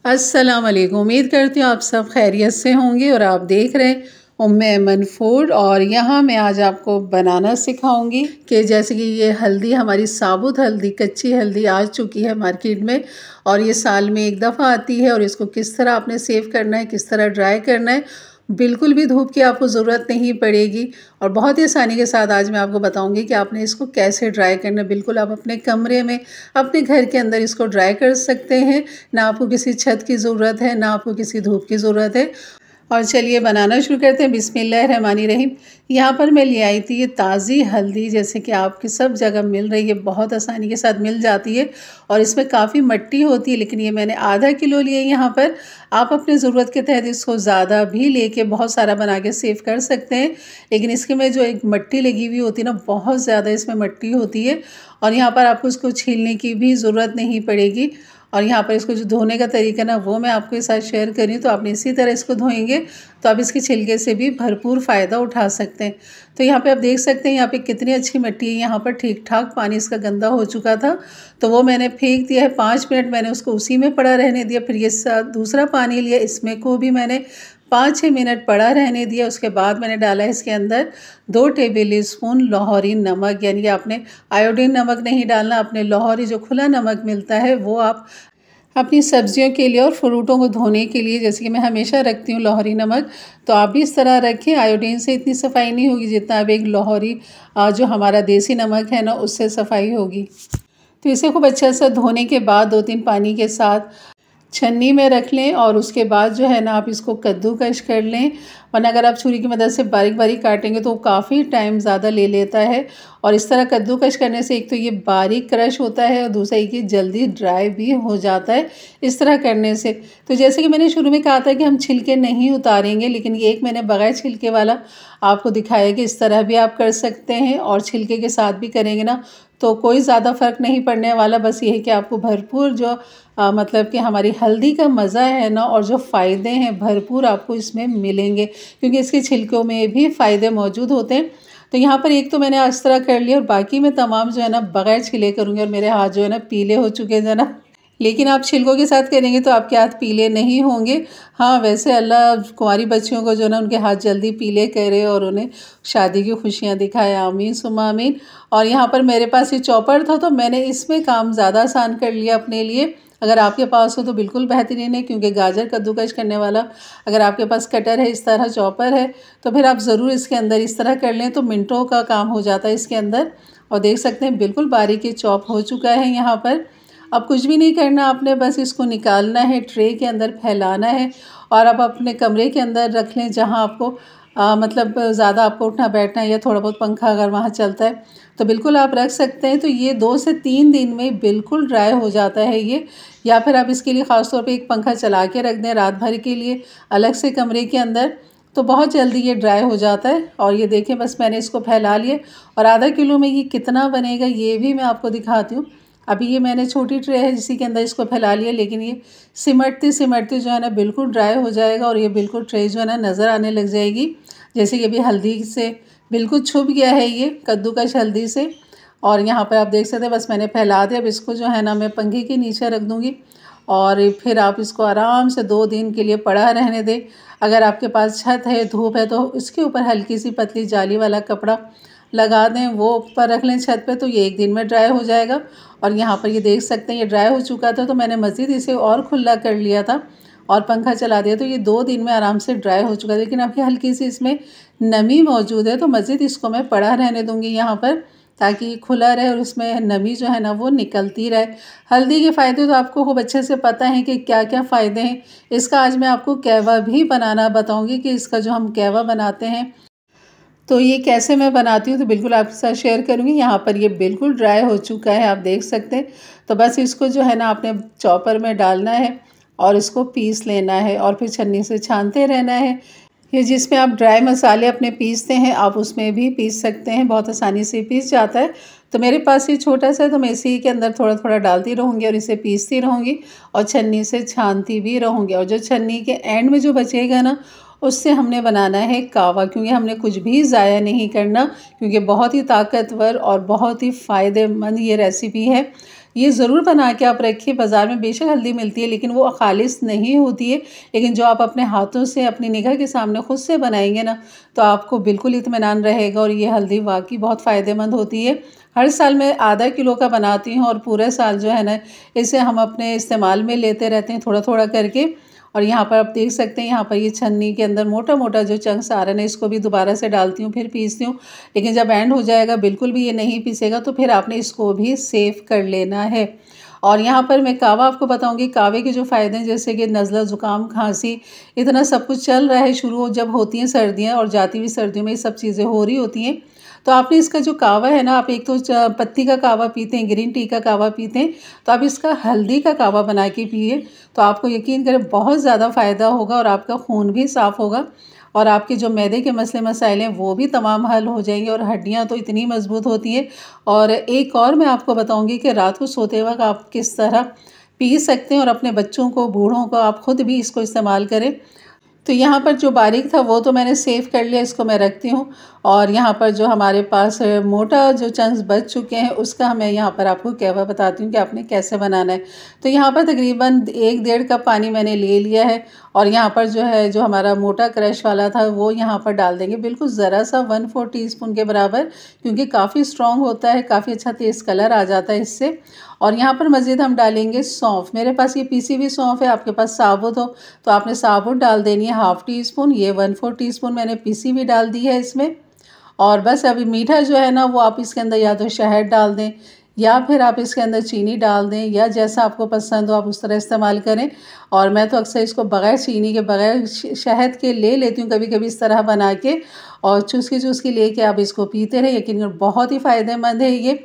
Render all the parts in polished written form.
अस्सलाम वालेकुम। उम्मीद करती हूँ आप सब खैरियत से होंगे और आप देख रहे हैं उम्मे ऐमन फूड। और यहाँ मैं आज आपको बनाना सिखाऊंगी कि जैसे कि ये हल्दी, हमारी साबुत हल्दी, कच्ची हल्दी आ चुकी है मार्केट में और ये साल में एक दफ़ा आती है और इसको किस तरह आपने सेव करना है, किस तरह ड्राई करना है। बिल्कुल भी धूप की आपको ज़रूरत नहीं पड़ेगी और बहुत ही आसानी के साथ आज मैं आपको बताऊंगी कि आपने इसको कैसे ड्राई करना है। बिल्कुल आप अपने कमरे में, अपने घर के अंदर इसको ड्राई कर सकते हैं। ना आपको किसी छत की ज़रूरत है, ना आपको किसी धूप की ज़रूरत है। और चलिए बनाना शुरू करते हैं। बिस्मिल्लाहिर्रहमानिर्रहीम। यहाँ पर मैं ले आई थी ये ताज़ी हल्दी, जैसे कि आपकी सब जगह मिल रही है, बहुत आसानी के साथ मिल जाती है और इसमें काफ़ी मिट्टी होती है, लेकिन ये मैंने आधा किलो लिए यहाँ पर। आप अपने ज़रूरत के तहत इसको ज़्यादा भी लेके बहुत सारा बना के सेव कर सकते हैं, लेकिन इसके में जो एक मिट्टी लगी हुई होती है ना, बहुत ज़्यादा इसमें मिट्टी होती है और यहाँ पर आपको इसको छीलने की भी ज़रूरत नहीं पड़ेगी। और यहाँ पर इसको जो धोने का तरीका ना, वो मैं आपके साथ शेयर करी, तो आपने इसी तरह इसको धोएंगे तो आप इसके छिलके से भी भरपूर फ़ायदा उठा सकते हैं। तो यहाँ पे आप देख सकते हैं यहाँ पे कितनी अच्छी मिट्टी है। यहाँ पर ठीक ठाक पानी इसका गंदा हो चुका था तो वो मैंने फेंक दिया है। 5 मिनट मैंने उसको उसी में पड़ा रहने दिया। फिर ये दूसरा पानी लिया, इसमें को भी मैंने 5-6 मिनट पड़ा रहने दिया। उसके बाद मैंने डाला इसके अंदर 2 टेबल स्पून लाहौरी नमक, यानी कि आपने आयोडीन नमक नहीं डालना, अपने लाहौरी जो खुला नमक मिलता है वो आप अपनी सब्जियों के लिए और फ्रूटों को धोने के लिए, जैसे कि मैं हमेशा रखती हूँ लाहौरी नमक, तो आप भी इस तरह रखें। आयोडीन से इतनी सफाई नहीं होगी जितना अब एक लाहौरी जो हमारा देसी नमक है ना, उससे सफाई होगी। तो इसे खूब अच्छे से धोने के बाद 2-3 पानी के साथ छन्नी में रख लें और उसके बाद जो है ना, आप इसको कद्दूकश कर लें। वरना अगर आप छुरी की मदद से बारीक बारीक काटेंगे तो काफ़ी टाइम ज़्यादा ले लेता है। और इस तरह कद्दूकश करने से एक तो ये बारीक क्रश होता है और दूसरा ये जल्दी ड्राई भी हो जाता है इस तरह करने से। तो जैसे कि मैंने शुरू में कहा था कि हम छिलके नहीं उतारेंगे, लेकिन ये एक मैंने बगैर छिलके वाला आपको दिखाया कि इस तरह भी आप कर सकते हैं और छिलके के साथ भी करेंगे ना तो कोई ज़्यादा फ़र्क नहीं पड़ने वाला। बस ये है कि आपको भरपूर जो मतलब कि हमारी हल्दी का मज़ा है ना और जो फ़ायदे हैं भरपूर आपको इसमें मिलेंगे, क्योंकि इसके छिलकों में भी फ़ायदे मौजूद होते हैं। तो यहाँ पर एक तो मैंने इस तरह कर लिया और बाकी मैं तमाम जो है ना बग़ैर छिले करूँगी। और मेरे हाथ जो है ना पीले हो चुके हैं ना, लेकिन आप छिलकों के साथ करेंगे तो आपके हाथ पीले नहीं होंगे। हाँ, वैसे अल्लाह कुंवारी बच्चियों को जो ना उनके हाथ जल्दी पीले करे और उन्हें शादी की खुशियाँ दिखाए, आमीन सुम्मा आमीन। और यहाँ पर मेरे पास ये चॉपर था तो मैंने इसमें काम ज़्यादा आसान कर लिया अपने लिए। अगर आपके पास हो तो बिल्कुल बेहतरीन है, क्योंकि गाजर कद्दूकश करने वाला अगर आपके पास कटर है, इस तरह चॉपर है, तो फिर आप ज़रूर इसके अंदर इस तरह कर लें तो मिनटों का काम हो जाता है इसके अंदर। और देख सकते हैं बिल्कुल बारीक ये चॉप हो चुका है यहाँ पर। अब कुछ भी नहीं करना आपने, बस इसको निकालना है, ट्रे के अंदर फैलाना है और अब अपने कमरे के अंदर रख लें जहाँ आपको मतलब ज़्यादा आपको उठना बैठना है या थोड़ा बहुत पंखा अगर वहाँ चलता है तो बिल्कुल आप रख सकते हैं। तो ये 2 से 3 दिन में बिल्कुल ड्राई हो जाता है ये। या फिर आप इसके लिए ख़ास तौर पे एक पंखा चला के रख दें रात भर के लिए अलग से कमरे के अंदर, तो बहुत जल्दी ये ड्राई हो जाता है। और ये देखें, बस मैंने इसको फैला लिया और आधा किलो में ये कितना बनेगा ये भी मैं आपको दिखाती हूँ। अभी ये मैंने छोटी ट्रे है जिसी के अंदर इसको फैला लिया, लेकिन ये सिमटते सिमटते जो है ना बिल्कुल ड्राई हो जाएगा और ये बिल्कुल ट्रे जो है ना नज़र आने लग जाएगी। जैसे कि अभी हल्दी से बिल्कुल छुप गया है ये कद्दूकश हल्दी से। और यहाँ पर आप देख सकते हैं बस मैंने फैला दिया। अब इसको जो है ना मैं पंखे के नीचे रख दूँगी और फिर आप इसको आराम से 2 दिन के लिए पड़ा रहने दें। अगर आपके पास छत है, धूप है, तो इसके ऊपर हल्की सी पतली जाली वाला कपड़ा लगा दें, वो ऊपर रख लें छत पे, तो ये 1 दिन में ड्राई हो जाएगा। और यहाँ पर ये देख सकते हैं ये ड्राई हो चुका था तो मैंने मज़ीद इसे और खुला कर लिया था और पंखा चला दिया तो ये 2 दिन में आराम से ड्राई हो चुका है। लेकिन अभी हल्की सी इसमें नमी मौजूद है तो मज़ीद इसको मैं पड़ा रहने दूँगी यहाँ पर, ताकि खुला रहे और उसमें नमी जो है ना वो निकलती रहे। हल्दी के फ़ायदे तो आपको खूब अच्छे से पता है कि क्या क्या फ़ायदे हैं। इसका आज मैं आपको कहवा भी बनाना बताऊँगी कि इसका जो हम कहवा बनाते हैं तो ये कैसे मैं बनाती हूँ तो बिल्कुल आपके साथ शेयर करूँगी। यहाँ पर ये बिल्कुल ड्राई हो चुका है, आप देख सकते हैं। तो बस इसको जो है ना आपने चॉपर में डालना है और इसको पीस लेना है और फिर छन्नी से छानते रहना है। ये जिसमें आप ड्राई मसाले अपने पीसते हैं आप उसमें भी पीस सकते हैं, बहुत आसानी से पीस जाता है। तो मेरे पास ये छोटा सा है तो मैं इसी के अंदर थोड़ा थोड़ा डालती रहूँगी और इसे पीसती रहूँगी और छन्नी से छानती भी रहूँगी। और जो छन्नी के एंड में जो बचेगा ना उससे हमने बनाना है कावा, क्योंकि हमने कुछ भी ज़ाया नहीं करना, क्योंकि बहुत ही ताकतवर और बहुत ही फ़ायदेमंद ये रेसिपी है। ये ज़रूर बना के आप रखिए। बाज़ार में बेशक हल्दी मिलती है लेकिन वो खालिस नहीं होती है, लेकिन जो आप अपने हाथों से अपनी निगाह के सामने खुद से बनाएंगे ना, तो आपको बिल्कुल इत्मीनान रहेगा। और ये हल्दी वाकई बहुत फ़ायदेमंद होती है। हर साल मैं आधा किलो का बनाती हूँ और पूरे साल जो है ना, इसे हम अपने इस्तेमाल में लेते रहते हैं थोड़ा थोड़ा करके। और यहाँ पर आप देख सकते हैं, यहाँ पर ये छन्नी के अंदर मोटा मोटा जो चंक्स आ रहे हैं, इसको भी दोबारा से डालती हूँ, फिर पीसती हूँ। लेकिन जब एंड हो जाएगा, बिल्कुल भी ये नहीं पीसेगा, तो फिर आपने इसको भी सेव कर लेना है। और यहाँ पर मैं कावा आपको बताऊँगी। कावे के जो फ़ायदे हैं, जैसे कि नज़ला, ज़ुकाम, खांसी, इतना सब कुछ चल रहा है। शुरू जब होती हैं सर्दियाँ और जाती हुई सर्दियों में ये सब चीज़ें हो रही होती हैं, तो आपने इसका जो कावा है ना, आप एक तो पत्ती का कावा पीते हैं, ग्रीन टी का कावा पीते हैं, तो आप इसका हल्दी का कावा बना के पिए, तो आपको यकीन करें बहुत ज़्यादा फ़ायदा होगा और आपका खून भी साफ़ होगा और आपके जो मैदे के मसले मसाइल हैं वो भी तमाम हल हो जाएंगे और हड्डियां तो इतनी मजबूत होती हैं। और एक और मैं आपको बताऊंगी कि रात को सोते वक्त आप किस तरह पी सकते हैं और अपने बच्चों को, बूढ़ों को, आप खुद भी इसको इस्तेमाल करें। तो यहाँ पर जो बारीक था वो तो मैंने सेव कर लिया, इसको मैं रखती हूँ। और यहाँ पर जो हमारे पास मोटा जो चंक्स बच चुके हैं, उसका मैं यहाँ पर आपको कहवा बताती हूँ कि आपने कैसे बनाना है। तो यहाँ पर तकरीबन 1-1.5 कप पानी मैंने ले लिया है और यहाँ पर जो है, जो हमारा मोटा क्रश वाला था वो यहाँ पर डाल देंगे, बिल्कुल ज़रा सा 1/4 टीस्पून के बराबर, क्योंकि काफ़ी स्ट्रॉन्ग होता है, काफ़ी अच्छा तेज़ कलर आ जाता है इससे। और यहाँ पर मज़ीद हम डालेंगे सौंफ। मेरे पास ये पीसी हुई सौंफ है, आपके पास साबुत हो तो आपने साबुत डाल देनी है 1/2 टीस्पून। ये 1/4 टीस्पून मैंने पीसी हुई डाल दी है इसमें। और बस अभी मीठा जो है ना, वो आप इसके अंदर या तो शहद डाल दें या फिर आप इसके अंदर चीनी डाल दें, या जैसा आपको पसंद हो आप उस तरह इस्तेमाल करें। और मैं तो अक्सर इसको बग़ैर चीनी के, बग़ैर शहद के ले लेती हूँ कभी कभी इस तरह बना के, और चुस्की लेके आप इसको पीते रहें। यकीन बहुत ही फ़ायदेमंद है ये,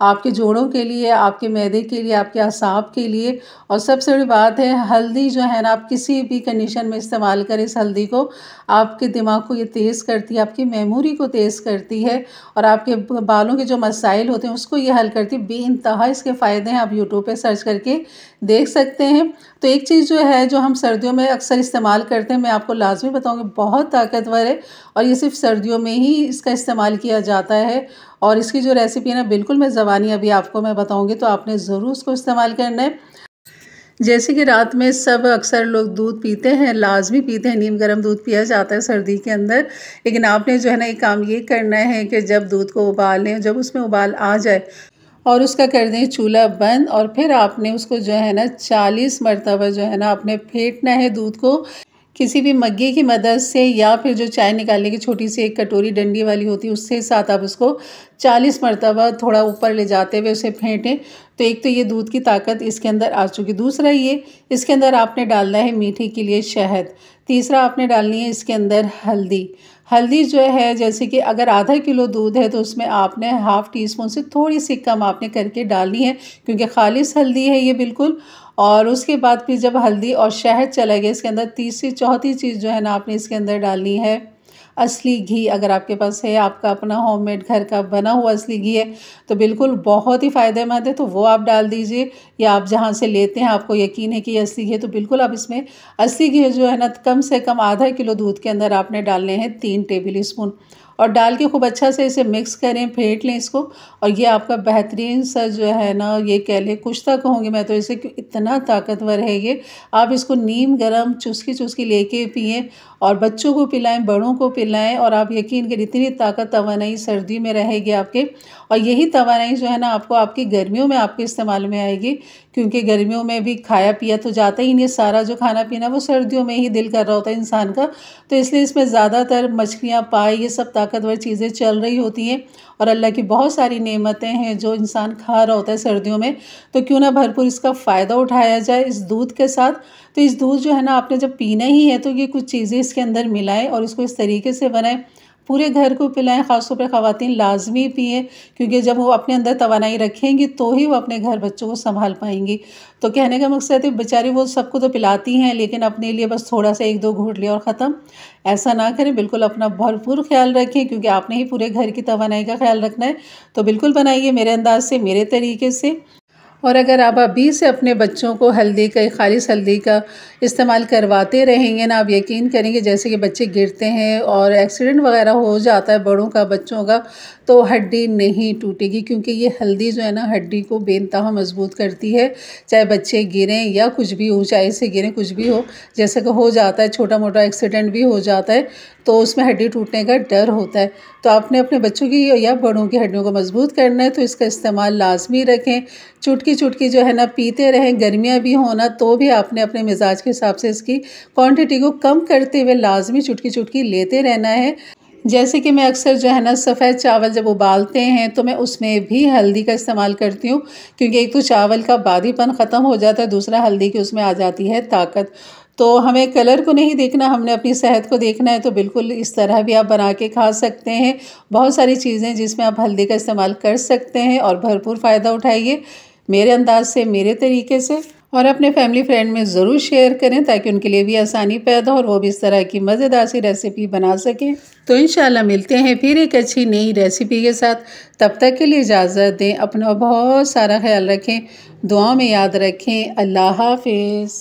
आपके जोड़ों के लिए, आपके मैदे के लिए, आपके असाब के लिए। और सबसे बड़ी बात है, हल्दी जो है ना, आप किसी भी कंडीशन में इस्तेमाल करें इस हल्दी को, आपके दिमाग को ये तेज़ करती है, आपकी मेमोरी को तेज़ करती है और आपके बालों के जो मसाइल होते हैं उसको ये हल करती है। बेइंतहा इसके फ़ायदे हैं, आप यूट्यूब पे सर्च करके देख सकते हैं। तो एक चीज़ जो है, जो हम सर्दियों में अक्सर इस्तेमाल करते हैं, मैं आपको लाजमी बताऊँगी, बहुत ताकतवर है और ये सिर्फ सर्दियों में ही इसका इस्तेमाल किया जाता है। और इसकी जो रेसिपी है ना, बिल्कुल मैं ज़बानी अभी आपको मैं बताऊंगी, तो आपने ज़रूर उसको इस्तेमाल करना है। जैसे कि रात में सब अक्सर लोग दूध पीते हैं, लाजमी पीते हैं, नीम गर्म दूध पिया जाता है सर्दी के अंदर। लेकिन आपने जो है ना, एक काम ये करना है कि जब दूध को उबालें, जब उसमें उबाल आ जाए और उसका कर दें चूल्हा बंद, और फिर आपने उसको जो है ना 40 मरतबा जो है ना आपने फेंटना है दूध को, किसी भी मग्गे की मदद से, या फिर जो चाय निकालने की छोटी सी एक कटोरी डंडी वाली होती है उससे साथ आप उसको 40 मरतबा थोड़ा ऊपर ले जाते हुए उसे फेंटें। तो एक तो ये दूध की ताकत इसके अंदर आ चुकी। दूसरा ये, इसके अंदर आपने डालना है मीठे के लिए शहद। तीसरा आपने डालनी है इसके अंदर हल्दी। हल्दी जो है, जैसे कि अगर आधा किलो दूध है तो उसमें आपने 1/2 टीस्पून से थोड़ी सी कम आपने करके डालनी है, क्योंकि खालिस हल्दी है ये बिल्कुल। और उसके बाद फिर जब हल्दी और शहद चला गया इसके अंदर, तीसरी चौथी चीज़ जो है ना आपने इसके अंदर डालनी है असली घी। अगर आपके पास है, आपका अपना होममेड घर का बना हुआ असली घी है, तो बिल्कुल बहुत ही फ़ायदेमंद है, तो वो आप डाल दीजिए। या आप जहाँ से लेते हैं आपको यकीन है कि ये असली घी है, तो बिल्कुल आप इसमें असली घी जो है ना, कम से कम आधा किलो दूध के अंदर आपने डालने हैं 3 टेबल स्पून। और डाल के खूब अच्छा से इसे मिक्स करें, फेंट लें इसको। और ये आपका बेहतरीन सा जो है ना, ये कह लें कुछ तक कहूँगी मैं तो इसे, इतना ताकतवर है ये। आप इसको नीम गरम चुस्की लेके पिएं और बच्चों को पिलाएं, बड़ों को पिलाएं, और आप यकीन करें इतनी ताकत, तवानाई सर्दी में रहेगी आपके। और यही तवानाई जो है ना, आपको आपकी गर्मियों में आपके इस्तेमाल में आएगी, क्योंकि गर्मियों में भी खाया पिया तो जाता ही नहीं, सारा जो खाना पीना वो सर्दियों में ही दिल कर रहा होता है इंसान का। तो इसलिए इसमें ज़्यादातर मछलियाँ, पाए, ये सब ताकतवर चीज़ें चल रही होती हैं। और अल्लाह की बहुत सारी नेमतें हैं जो इंसान खा रहा होता है सर्दियों में, तो क्यों ना भरपूर इसका फ़ायदा उठाया जाए इस दूध के साथ। तो इस दूध जो है ना, आपने जब पीना ही है तो ये कुछ चीज़ें इसके अंदर मिलाएं और इसको इस तरीके से बनाएं, पूरे घर को पिलाएं। ख़ासतौर पर ख़वातीन लाजमी पिएँ, क्योंकि जब वो अपने अंदर तवानाई रखेंगी तो ही वो अपने घर बच्चों को संभाल पाएंगी। तो कहने का मकसद है, बेचारी वो सबको तो पिलाती हैं लेकिन अपने लिए बस थोड़ा सा 1-2 घूंट लिया और ख़त्म। ऐसा ना करें, बिल्कुल अपना भरपूर ख्याल रखें, क्योंकि आपने ही पूरे घर की तवानाई का ख्याल रखना है। तो बिल्कुल बनाइए मेरे अंदाज से, मेरे तरीके से। और अगर आप अभी से अपने बच्चों को हल्दी का, खालिस हल्दी का इस्तेमाल करवाते रहेंगे ना, आप यकीन करेंगे जैसे कि बच्चे गिरते हैं और एक्सीडेंट वगैरह हो जाता है बड़ों का, बच्चों का, तो हड्डी नहीं टूटेगी, क्योंकि ये हल्दी जो है ना हड्डी को बेनतहा मजबूत करती है। चाहे बच्चे गिरें या कुछ भी, ऊंचाई से गिरें, कुछ भी हो, जैसे कि हो जाता है, छोटा मोटा एक्सीडेंट भी हो जाता है, तो उसमें हड्डी टूटने का डर होता है। तो आपने अपने बच्चों की या बड़ों की हड्डियों को मजबूत करना है तो इसका इस्तेमाल लाजमी रखें। चुटकी चुटकी जो है ना पीते रहें, गर्मियाँ भी होना तो भी आपने अपने मिजाज के हिसाब से इसकी क्वांटिटी को कम करते हुए लाजमी चुटकी चुटकी लेते रहना है। जैसे कि मैं अक्सर जो है ना सफ़ेद चावल जब उबालते हैं तो मैं उसमें भी हल्दी का इस्तेमाल करती हूँ, क्योंकि एक तो चावल का बादीपन ख़त्म हो जाता है, दूसरा हल्दी की उसमें आ जाती है ताकत। तो हमें कलर को नहीं देखना, हमने अपनी सेहत को देखना है। तो बिल्कुल इस तरह भी आप बना के खा सकते हैं। बहुत सारी चीज़ें जिसमें आप हल्दी का इस्तेमाल कर सकते हैं और भरपूर फ़ायदा उठाइए मेरे अंदाज से, मेरे तरीके से। और अपने फैमिली फ्रेंड में ज़रूर शेयर करें ताकि उनके लिए भी आसानी पैदा हो और वो भी इस तरह की मज़ेदार सी रेसिपी बना सकें। तो इंशाल्लाह मिलते हैं फिर एक अच्छी नई रेसिपी के साथ। तब तक के लिए इजाज़त दें, अपना बहुत सारा ख्याल रखें, दुआओं में याद रखें। अल्लाह हाफिज़।